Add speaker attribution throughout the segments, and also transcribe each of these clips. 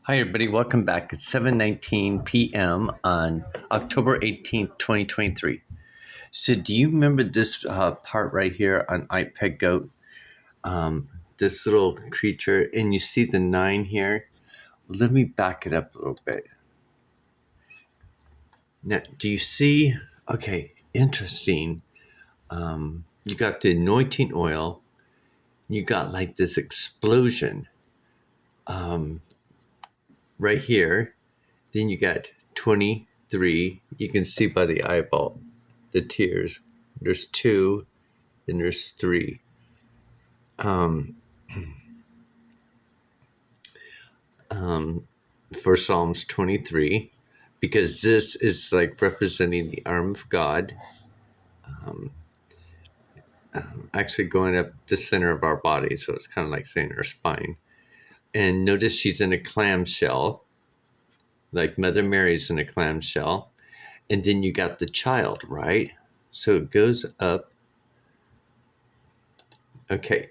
Speaker 1: Hi, everybody. Welcome back. It's 7:19 p.m. on October 18th, 2023. So do you remember this part right here on iPeg Goat? This little creature, and you see the 9 here? Let me back it up a little bit. Now, do you see? Okay, interesting. You got the anointing oil. You got like this explosion right here. Then you got 23. You can see by the eyeball, the tears. There's 2, and there's 3. Um, for Psalms 23, because this is like representing the arm of God, actually going up the center of our body. So it's kind of like saying our spine. And notice she's in a clamshell, like Mother Mary's in a clamshell. And then you got the child, right? So it goes up. Okay,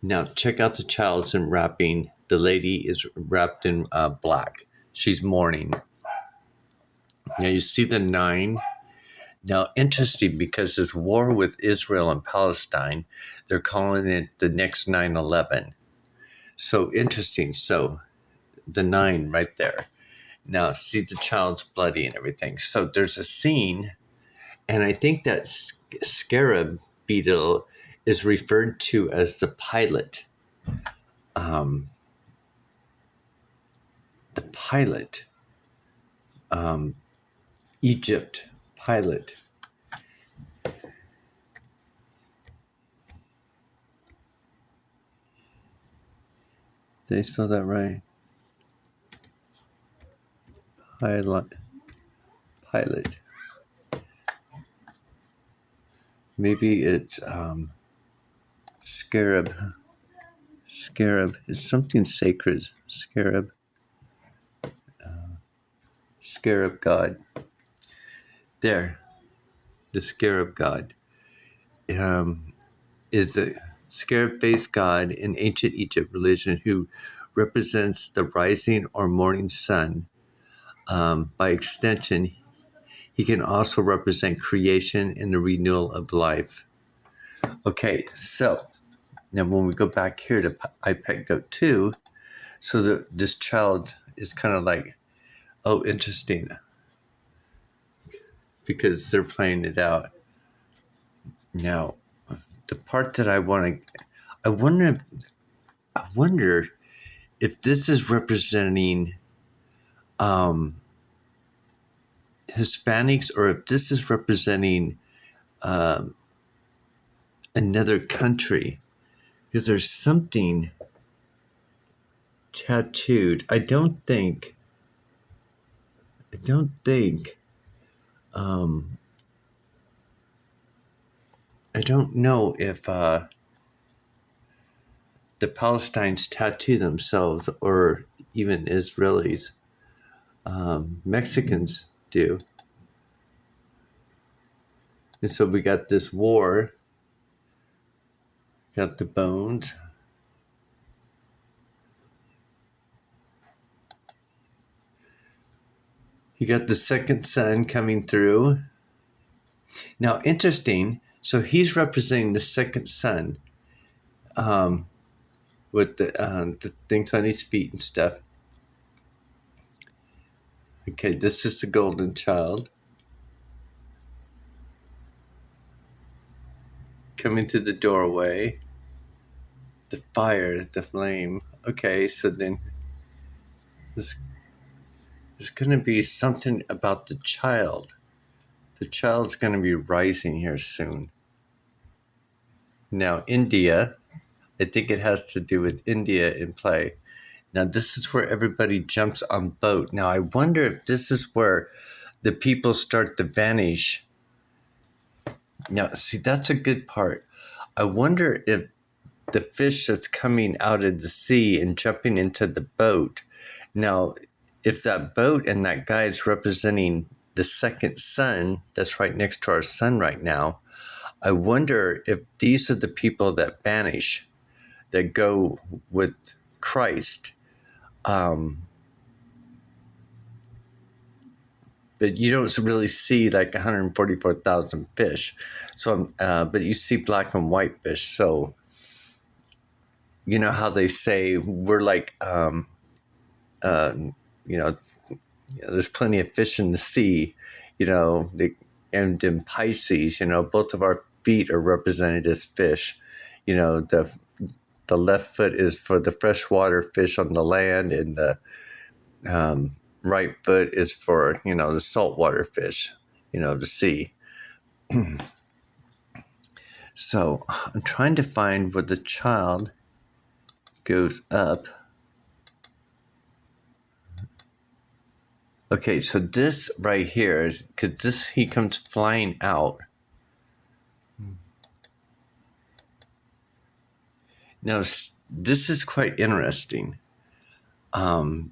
Speaker 1: now check out the child's in wrapping. The lady is wrapped in black. She's mourning. Now you see the 9. Now, interesting, because this war with Israel and Palestine, they're calling it the next 9/11. So interesting. So the 9 right there. Now, see the child's bloody and everything. So there's a scene, and I think that scarab beetle is referred to as the pilot. The pilot. Egypt pilot. Did I spell that right? Pilot. Maybe it's scarab. Scarab is something sacred. Scarab god. There, the scarab god is a scarab-faced god in ancient Egypt religion who represents the rising or morning sun. By extension, he can also represent creation and the renewal of life. Okay, so now when we go back here to iPeg Goat 2, so this child is kind of like, oh, interesting, because they're playing it out. Now, the part that I wonder if this is representing Hispanics, or if this is representing another country, because there's something tattooed. I don't think. I don't know if the Palestinians tattoo themselves, or even Israelis. Mexicans do. And so we got this war, got the bones. You got the second son coming through. Now, interesting. So he's representing the second son with the things on his feet and stuff. Okay, this is the golden child coming through the doorway. The fire, the flame. Okay, so then there's going to be something about the child. The child's going to be rising here soon. Now, India, I think it has to do with India in play. Now, this is where everybody jumps on boat. Now, I wonder if this is where the people start to vanish. Now, see, that's a good part. I wonder if the fish that's coming out of the sea and jumping into the boat. Now, if that boat and that guy is representing the second son that's right next to our sun right now, I wonder if these are the people that vanish, that go with Christ. but you don't really see like 144,000 fish. So, but you see black and white fish. So, you know how they say we're like, uh, you know, there's plenty of fish in the sea, and in Pisces, both of our feet are represented as fish. The left foot is for the freshwater fish on the land, and the right foot is for, the saltwater fish, the sea. So I'm trying to find where the child goes up. Okay, so this right here is because he comes flying out. Now, this is quite interesting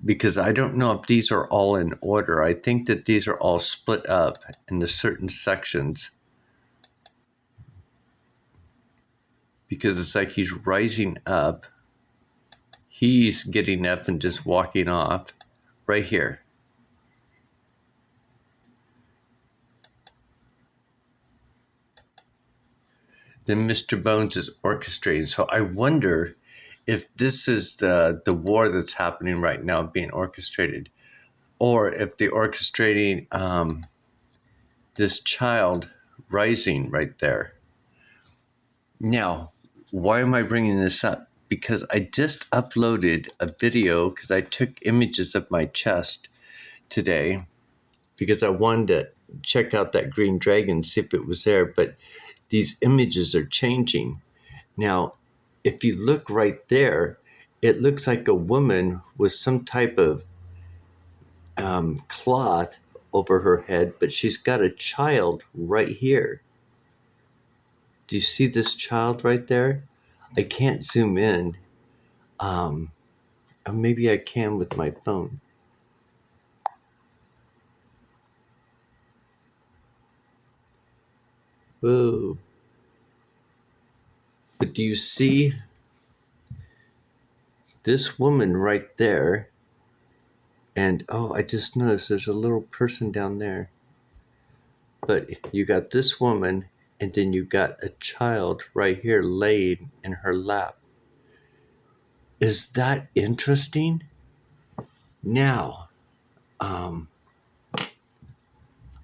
Speaker 1: because I don't know if these are all in order. I think that these are all split up into certain sections because it's like he's rising up. He's getting up and just walking off right here. Then Mr. Bones is orchestrating. So I wonder if this is the war that's happening right now being orchestrated, or if they're orchestrating this child rising right there. Now, why am I bringing this up? Because I just uploaded a video because I took images of my chest today because I wanted to check out that green dragon, see if it was there, but these images are changing. Now, if you look right there, it looks like a woman with some type of cloth over her head, but she's got a child right here. Do you see this child right there? I can't zoom in. Or maybe I can with my phone. Whoa. But do you see this woman right there? And I just noticed there's a little person down there. But you got this woman, and then you got a child right here laid in her lap. Is that interesting? Now,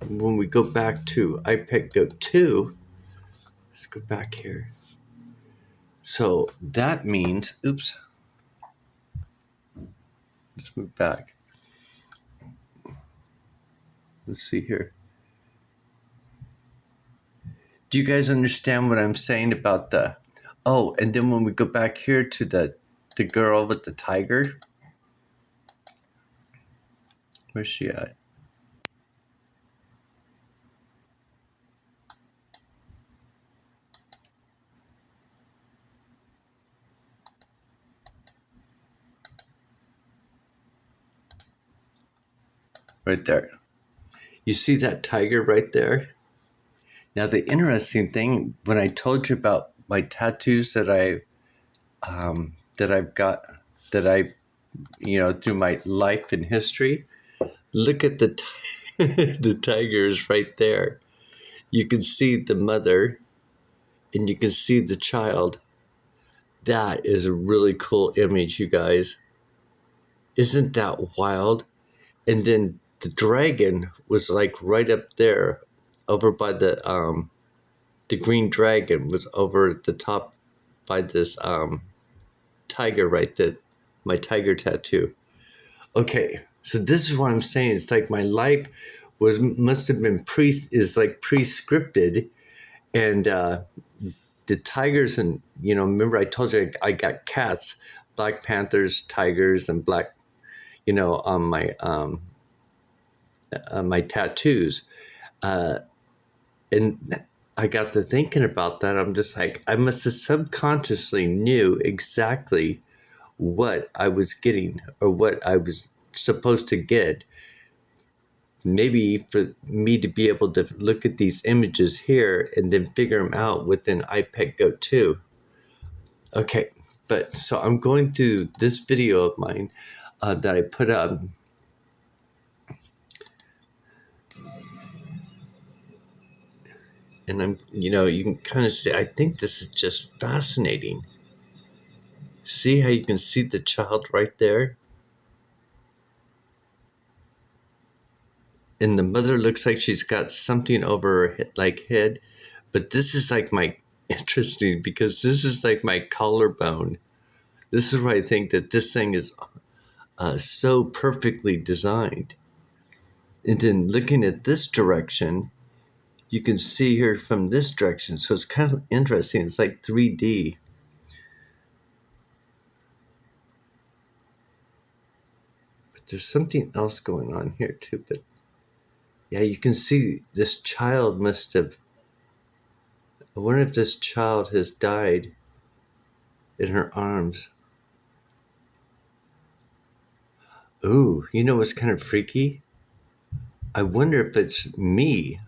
Speaker 1: when we go back to IPEC Goat 2, let's go back here. So that means, let's move back. Let's see here. Do you guys understand what I'm saying about and then when we go back here to the girl with the tiger, where's she at? Right there. You see that tiger right there? Now, the interesting thing, when I told you about my tattoos that I've got, through my life and history, look at the the tigers right there. You can see the mother, and you can see the child. That is a really cool image, you guys. Isn't that wild? And then the dragon was like right up there, over by the green dragon was over at the top by this tiger right there, my tiger tattoo. Okay, so this is what I'm saying. It's like my life must have been pre-scripted, and the tigers, and remember I told you I got cats, Black Panthers, tigers, and black, on my tattoos, and I got to thinking about that. I'm just like, I must have subconsciously knew exactly what I was getting or what I was supposed to get. Maybe for me to be able to look at these images here and then figure them out within IPEC Goat 2. Okay, but so I'm going to this video of mine that I put up. And you can kind of see, I think this is just fascinating. See how you can see the child right there? And the mother looks like she's got something over her head. But this is like my interesting because this is like my collarbone. This is why I think that this thing is so perfectly designed. And then looking at this direction, you can see her from this direction. So it's kind of interesting. It's like 3D. But there's something else going on here too. But yeah, you can see this child must have. I wonder if this child has died in her arms. Ooh, you know what's kind of freaky? I wonder if it's me,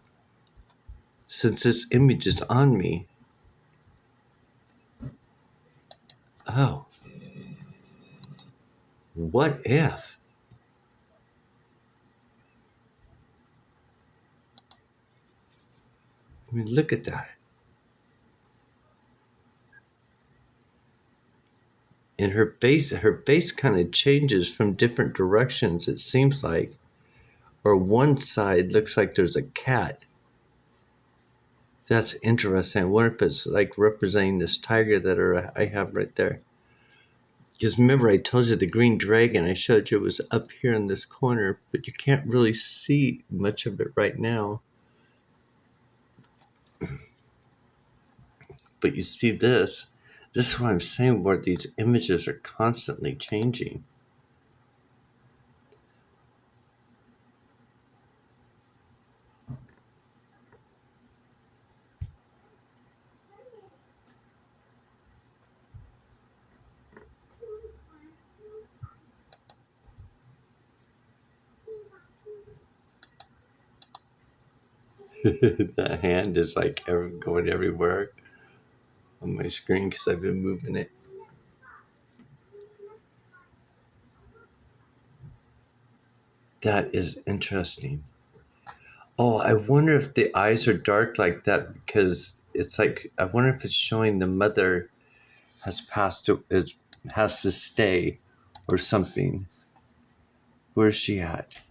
Speaker 1: since this image is on me. Oh, what if? I mean, look at that. And her face kind of changes from different directions, it seems like. Or one side looks like there's a cat. That's interesting. I wonder if it's like representing this tiger that I have right there. Because remember, I told you the green dragon, I showed you it was up here in this corner, but you can't really see much of it right now. But you see this. This is what I'm saying, where these images are constantly changing. That hand is like going everywhere on my screen because I've been moving it. That is interesting. Oh, I wonder if the eyes are dark like that because it's like, I wonder if it's showing the mother has to stay or something. Where's she at?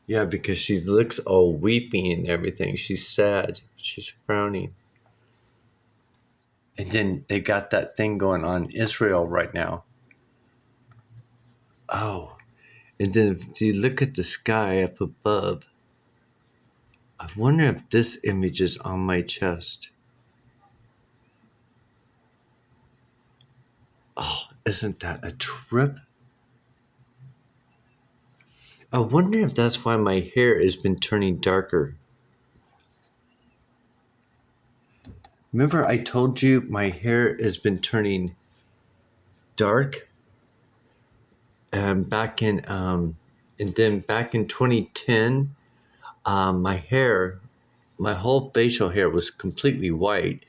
Speaker 1: Yeah, because she looks all weepy and everything. She's sad. She's frowning. And then they got that thing going on in Israel right now. Oh, and then if you look at the sky up above, I wonder if this image is on my chest. Oh, isn't that a trip? I wonder if that's why my hair has been turning darker. Remember, I told you my hair has been turning dark, and back in 2010, my whole facial hair was completely white,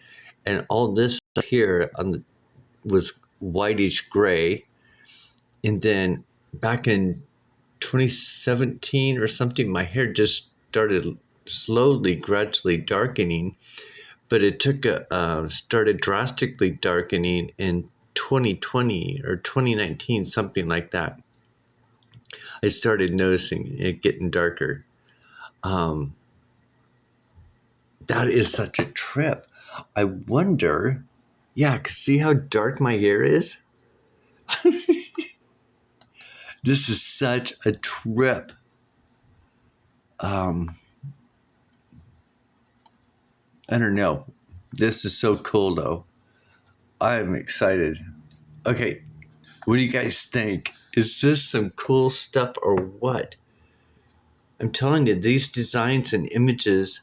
Speaker 1: and all this here was whitish gray. And then back in 2017 or something, my hair just started slowly, gradually darkening, but it started drastically darkening in 2020 or 2019, something like that. I started noticing it getting darker. That is such a trip. I wonder, yeah, 'cause see how dark my hair is? This is such a trip. I don't know. This is so cool, though. I am excited. Okay, what do you guys think? Is this some cool stuff or what? I'm telling you, these designs and images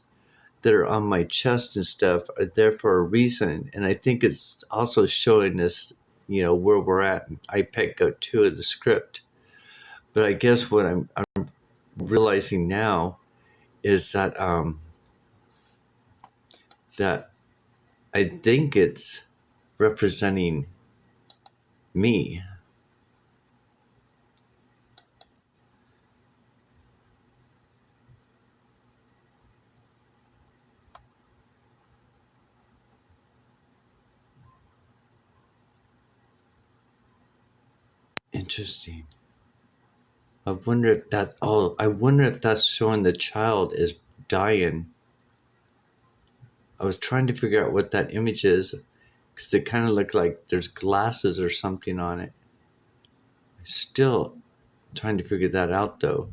Speaker 1: that are on my chest and stuff are there for a reason. And I think it's also showing us, where we're at in IPEC Go 2 of the script. But I guess what I'm realizing now is that I think it's representing me. Interesting. I wonder if that's showing the child is dying. I was trying to figure out what that image is because it kind of looked like there's glasses or something on it. Still trying to figure that out though.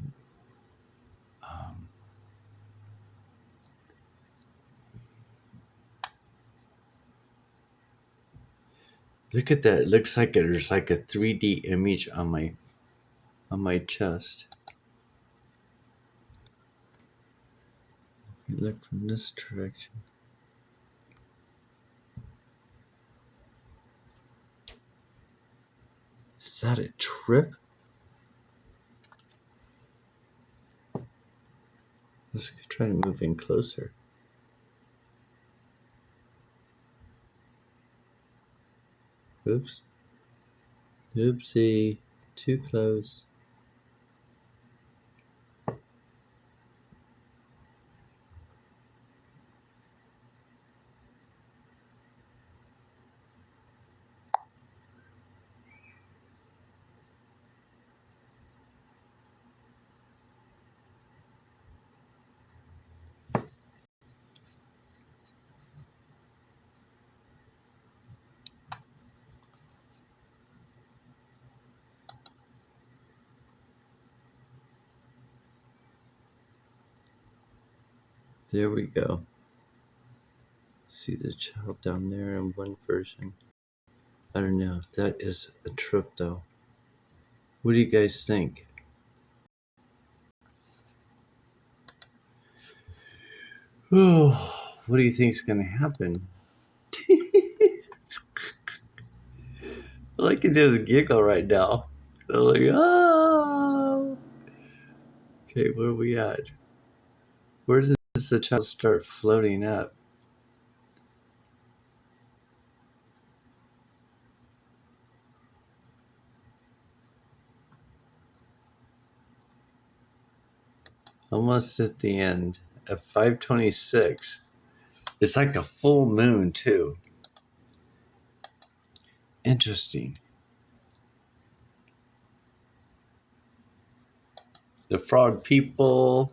Speaker 1: Look at that. It looks like there's like a 3D image on my chest. You look from this direction. Is that a trip? Let's try to move in closer. Oops. Oopsie. Too close. There we go. See the child down there in one version. I don't know. That is a trip though. What do you guys think? Oh, what do you think is going to happen? All I can do is giggle right now. I'm like, oh. Okay, where are we at? Where does the child start floating up? Almost at the end at 5:26. It's like a full moon too. Interesting. The frog people,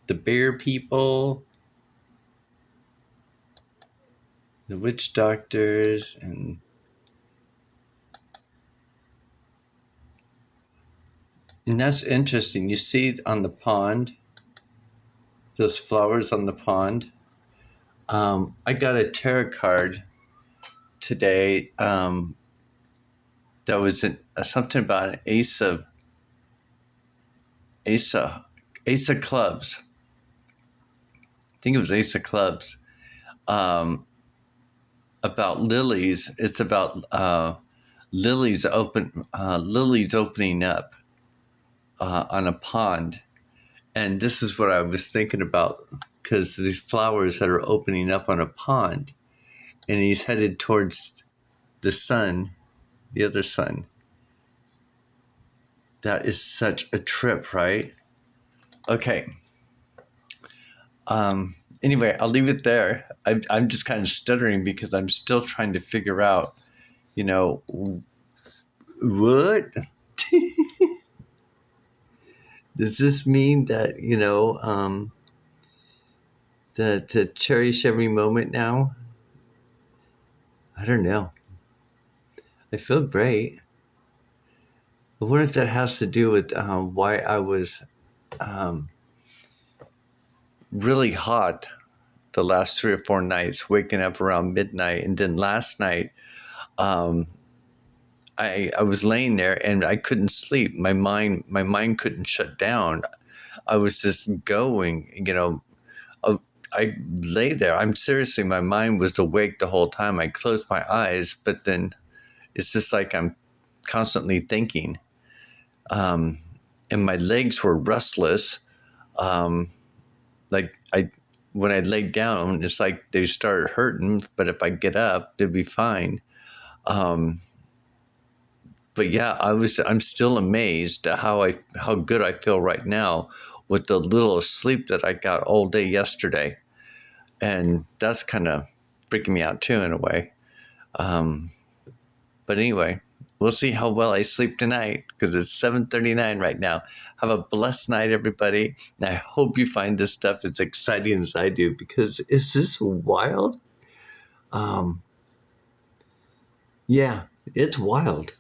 Speaker 1: the bear people, the witch doctors, and that's interesting. You see on the pond, those flowers on the pond. I got a tarot card today that was something about an ace of clubs. I think it was ace of clubs. About lilies. It's about lilies opening up on a pond. And this is what I was thinking about, because these flowers that are opening up on a pond, and he's headed towards the sun, the other sun. That is such a trip, right? Okay. Anyway, I'll leave it there. I'm just kind of stuttering because I'm still trying to figure out, what? Does this mean that, that to cherish every moment now? I don't know. I feel great. I wonder if that has to do with why I was really hot the last 3 or 4 nights, waking up around midnight. And then last night, I was laying there and I couldn't sleep. My mind couldn't shut down. I was just going, I lay there. My mind was awake the whole time. I closed my eyes, but then it's just like I'm constantly thinking. And my legs were restless. Like when I laid down, it's like they started hurting, but if I get up, they'd be fine. Um, but yeah, I'm still amazed at how good I feel right now with the little sleep that I got all day yesterday. And that's kind of freaking me out too, in a way. Um, but anyway, we'll see how well I sleep tonight because it's 7:39 right now. Have a blessed night, everybody. And I hope you find this stuff as exciting as I do, because is this wild? Um, yeah, it's wild.